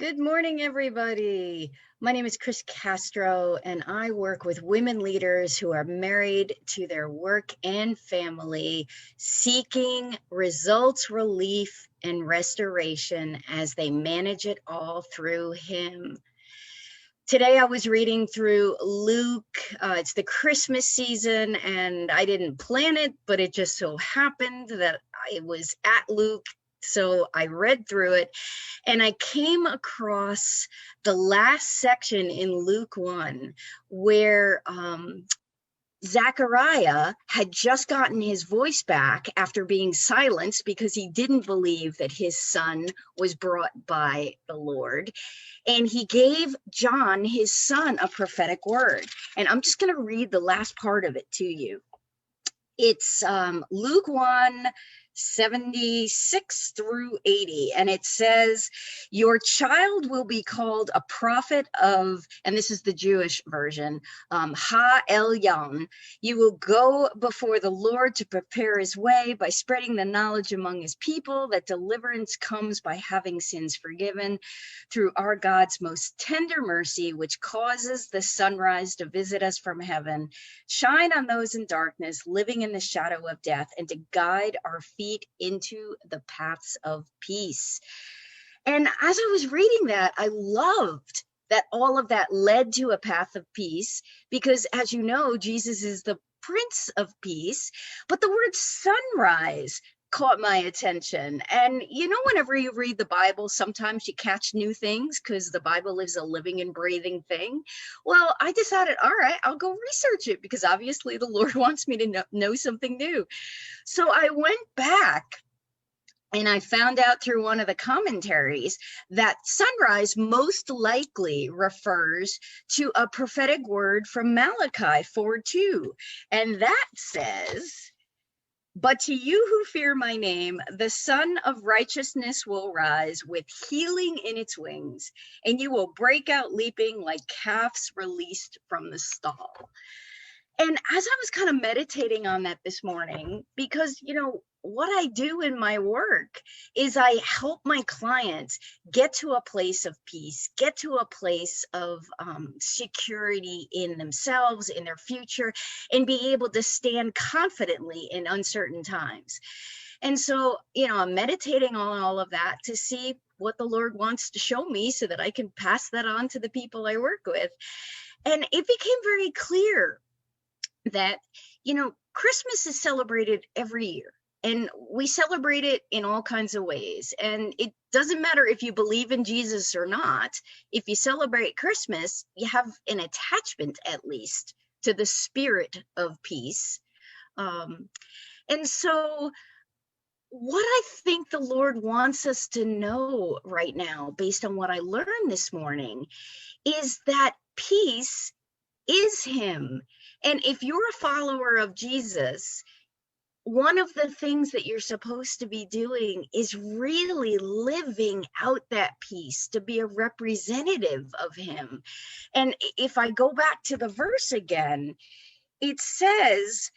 Good morning, everybody. My name is Chris Castro, and I work with women leaders who are married to their work and family, seeking results, relief, and restoration as they manage it all through Him. Today, I was reading through Luke. It's the Christmas season, and I didn't plan it, but it just so happened that I was at Luke. So I read through it, and I came across the last section in Luke 1 where Zechariah had just gotten his voice back after being silenced because he didn't believe that his son was brought by the Lord. And he gave John, his son, a prophetic word. And I'm just going to read the last part of it to you. It's Luke 1:76 through 80, and it says, your child will be called a prophet of, and this is the Jewish version, Ha Elyon. You will go before the Lord to prepare his way by spreading the knowledge among his people that deliverance comes by having sins forgiven through our God's most tender mercy, which causes the sunrise to visit us from heaven, shine on those in darkness, living in the shadow of death, and to guide our feet into the paths of peace. And as I was reading that, I loved that all of that led to a path of peace, because as you know, Jesus is the Prince of Peace, but the word sunrise caught my attention. And whenever you read the Bible, sometimes you catch new things because the Bible is a living and breathing thing. Well, I decided, all right, I'll go research it because obviously the Lord wants me to know something new. So I went back and I found out through one of the commentaries that sunrise most likely refers to a prophetic word from Malachi 4:2. And that says, but to you who fear my name, the Sun of Righteousness will rise with healing in its wings, and you will break out leaping like calves released from the stall. And as I was kind of meditating on that this morning, because, what I do in my work is I help my clients get to a place of peace, get to a place of security in themselves, in their future, and be able to stand confidently in uncertain times. And so, I'm meditating on all of that to see what the Lord wants to show me so that I can pass that on to the people I work with. And it became very clear that, Christmas is celebrated every year. And we celebrate it in all kinds of ways. And it doesn't matter if you believe in Jesus or not. If you celebrate Christmas, you have an attachment, at least, to the spirit of peace. And so what I think the Lord wants us to know right now, based on what I learned this morning, is that peace is Him. And if you're a follower of Jesus, one of the things that you're supposed to be doing is really living out that peace, to be a representative of Him. And if I go back to the verse again, it says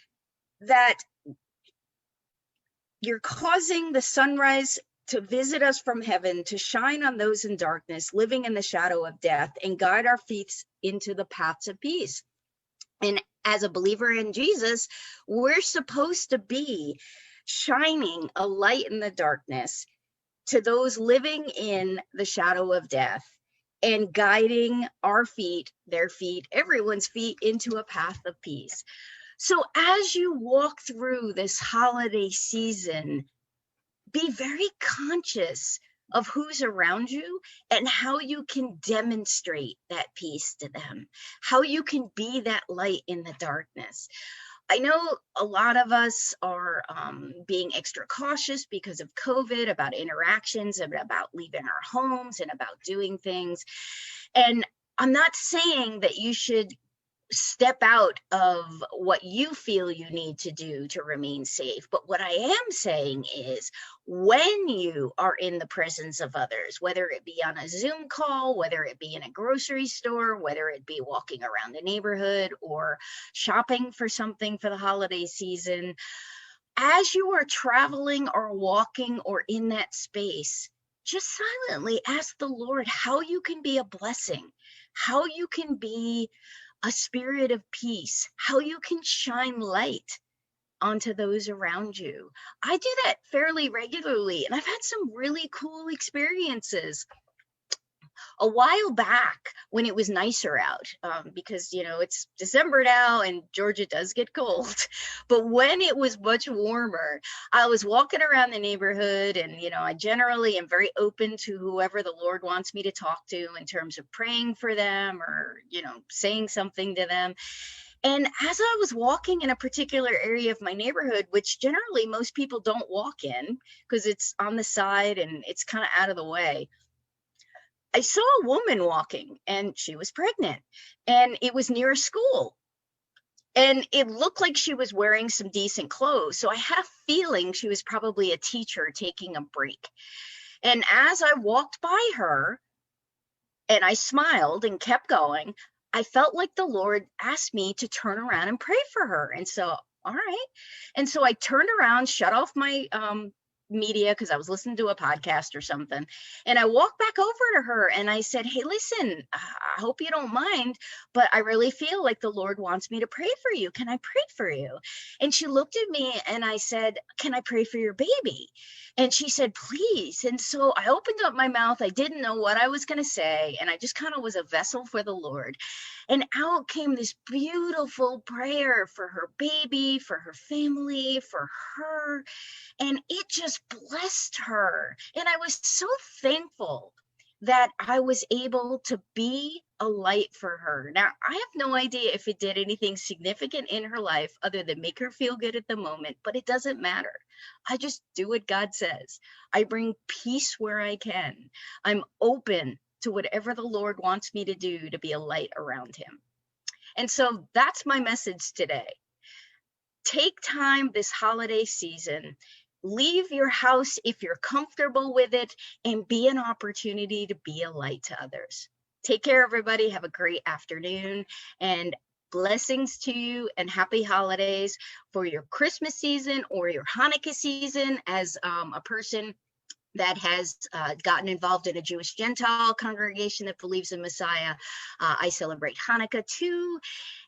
that you're causing the sunrise to visit us from heaven, to shine on those in darkness, living in the shadow of death, and guide our feet into the paths of peace. And as a believer in Jesus, we're supposed to be shining a light in the darkness to those living in the shadow of death and guiding our feet, their feet, everyone's feet into a path of peace. So as you walk through this holiday season, be very conscious of who's around you and how you can demonstrate that peace to them, how you can be that light in the darkness. I know a lot of us are being extra cautious because of COVID about interactions, about leaving our homes and about doing things. And I'm not saying that you should step out of what you feel you need to do to remain safe. But what I am saying is, when you are in the presence of others, whether it be on a Zoom call, whether it be in a grocery store, whether it be walking around the neighborhood or shopping for something for the holiday season, as you are traveling or walking or in that space, just silently ask the Lord how you can be a blessing, how you can be a spirit of peace, how you can shine light onto those around you. I do that fairly regularly, and I've had some really cool experiences. A while back when it was nicer out, because it's December now and Georgia does get cold, but when it was much warmer, I was walking around the neighborhood, and I generally am very open to whoever the Lord wants me to talk to in terms of praying for them or saying something to them. And as I was walking in a particular area of my neighborhood, which generally most people don't walk in because it's on the side and it's kind of out of the way, I saw a woman walking, and she was pregnant, and it was near a school. And it looked like she was wearing some decent clothes. So I had a feeling she was probably a teacher taking a break. And as I walked by her and I smiled and kept going, I felt like the Lord asked me to turn around and pray for her. And so, all right. And so I turned around, shut off my media because I was listening to a podcast or something. And I walked back over to her and I said, hey, listen, I hope you don't mind, but I really feel like the Lord wants me to pray for you. Can I pray for you? And she looked at me and I said, can I pray for your baby? And she said, please. And so I opened up my mouth. I didn't know what I was going to say. And I just kind of was a vessel for the Lord. And out came this beautiful prayer for her baby, for her family, for her. And it just blessed her. And I was so thankful that I was able to be a light for her. Now, I have no idea if it did anything significant in her life other than make her feel good at the moment, but it doesn't matter. I just do what God says. I bring peace where I can. I'm open to whatever the Lord wants me to do to be a light around him. And so that's my message today. Take time this holiday season. Leave your house if you're comfortable with it, and be an opportunity to be a light to others. Take care, everybody. Have a great afternoon, and blessings to you, and happy holidays for your Christmas season or your Hanukkah season. As a person that has gotten involved in a Jewish Gentile congregation that believes in Messiah, I celebrate Hanukkah too.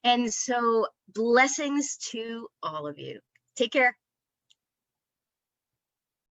And so blessings to all of you. Take care.